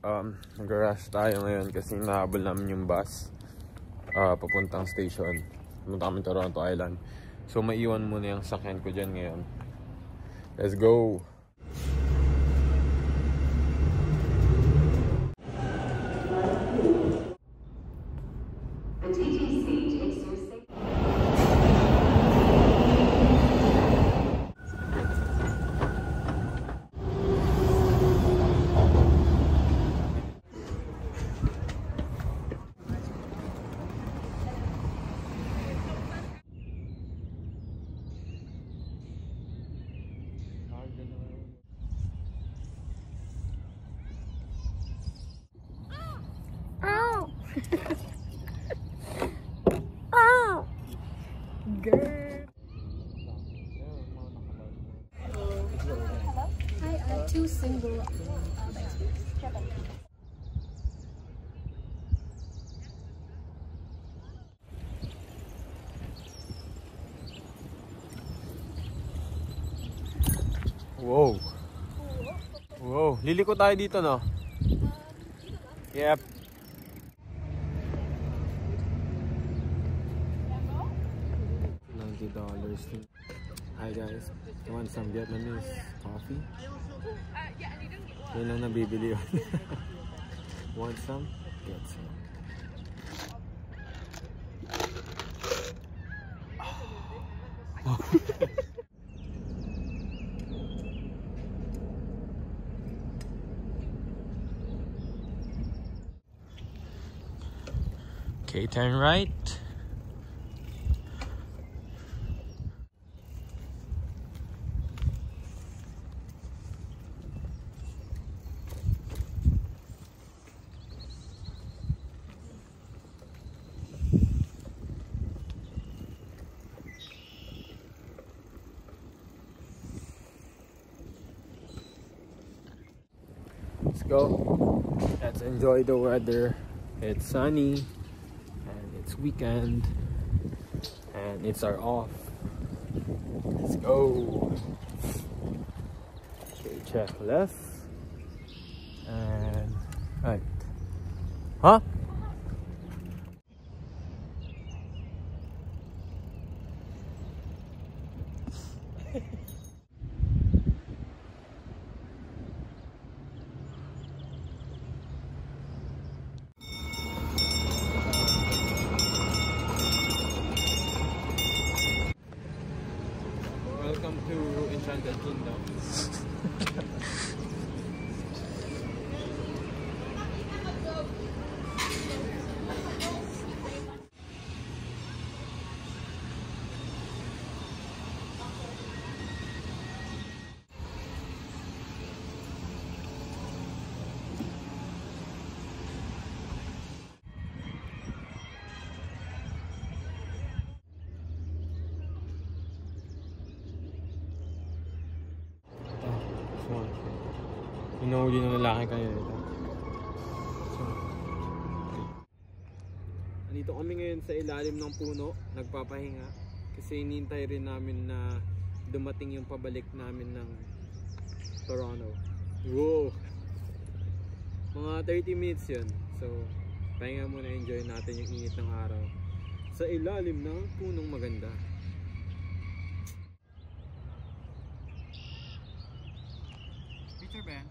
Nag-rush tayo ngayon kasi nahabol namin yung bus papuntang station. Pumunta kami Toronto Island. So maiwan muna yung sakyan ko dyan ngayon. Let's go! Oh, girl. Hi, I have 2 single bikes, please. Wow! Wow! Liliko tayo dito, no? Yep. $90. Hi guys, you want some Vietnamese coffee? Yan lang nabibili yun. Want some? Get some. Okay, turn right. Let's go. Let's enjoy the weather. It's sunny. It's weekend and it's our off. Let's go. Okay, check left and right. Huh? Welcome to Enchanted Kingdom. Inuuli ng lalaki kayo ito. So, nandito kami ngayon sa ilalim ng puno, nagpapahinga. Kasi hinihintay rin namin na dumating yung pabalik namin ng Toronto. Wow! Mga 30 minutes yun. So, pahinga muna, enjoy natin yung init ng araw. Sa ilalim ng punong maganda. Picture ba yan?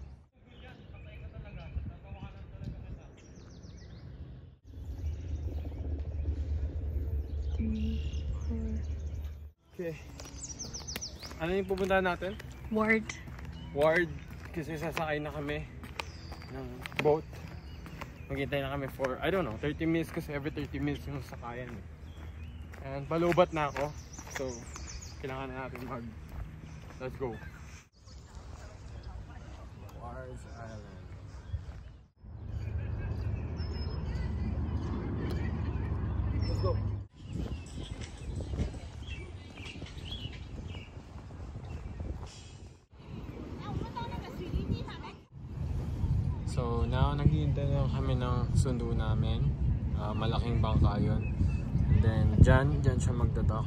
Okay. Ano yung pupuntahan natin? Ward. Ward. Kasi sasakay na kami ng boat. Maghintay na kami for, I don't know, 30 minutes kasi every 30 minutes yung sakayan. And palubat na ako. So, kailangan na natin let's go. Ward's Island. Let's go. So now naghihintay na kami ng sundo namin. Malaking bangka yun. And then dyan siya magdadock.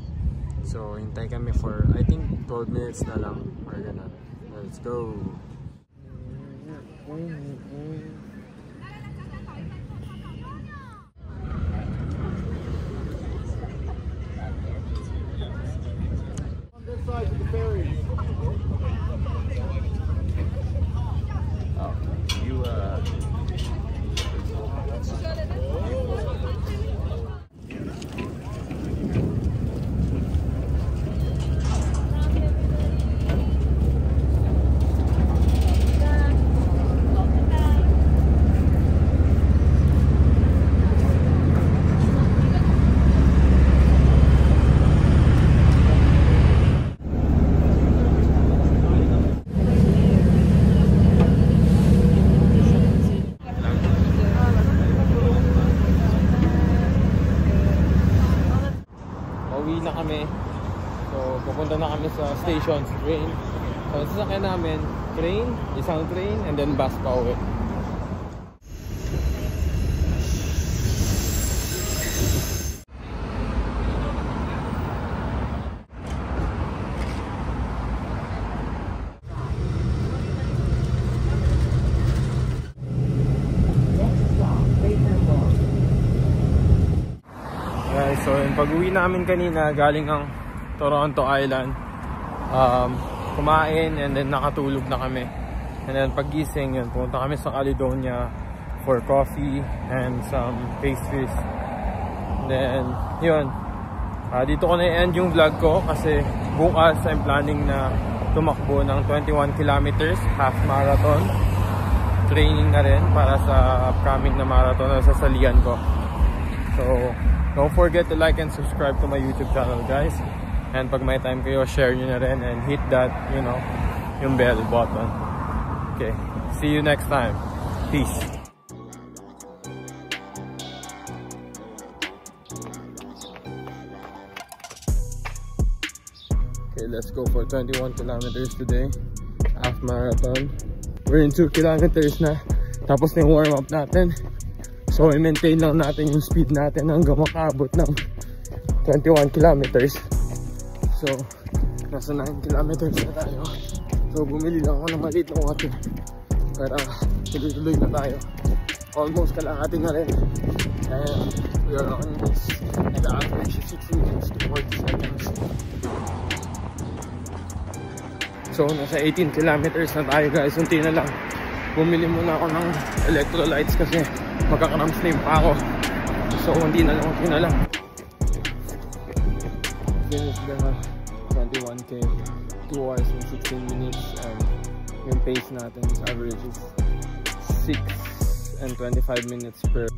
So hintay kami for I think 12 minutes na lang or ganun. Let's go. na kami sa stations, train. So, sasakyan namin, train, isang train, and then bus pa uwi. Guys, so yung pag-uwi namin kanina galing ang Toronto Island, kumain and then nakatulog na kami. And then paggising yun, pumunta kami sa Caledonia for coffee and some pastries. And then yun, dito ko na-end yung vlog ko kasi bukas I'm planning na tumakbo ng 21 kilometers, half marathon. Training na rin para sa upcoming na marathon na sasalihan ko. So don't forget to like and subscribe to my YouTube channel, guys. And pag may time kayo, share nyo na rin and hit that, you know, yung bell button. Okay, see you next time. Peace. Okay, let's go for 21 kilometers today. Half marathon. We're in 2 kilometers na. Tapos na yung warm up natin. So, i-maintain lang natin yung speed natin hanggang makaabot ng 21 kilometers. So, nasa 9 kilometers na tayo. So, bumili lang ako ng maliit na water para tuloy-tuloy na tayo. Almost kalahati na rin. And we are on this. And the average is 60 minutes to 40 seconds. So, nasa 18 kilometers na tayo, guys. Unti na lang. Bumili muna ako ng electrolytes kasi magkakramps na yung pa ako. So, hindi na lang. Finish the 21k, 2 hours and 16 minutes. And yung pace natin, average is 6 and 25 minutes per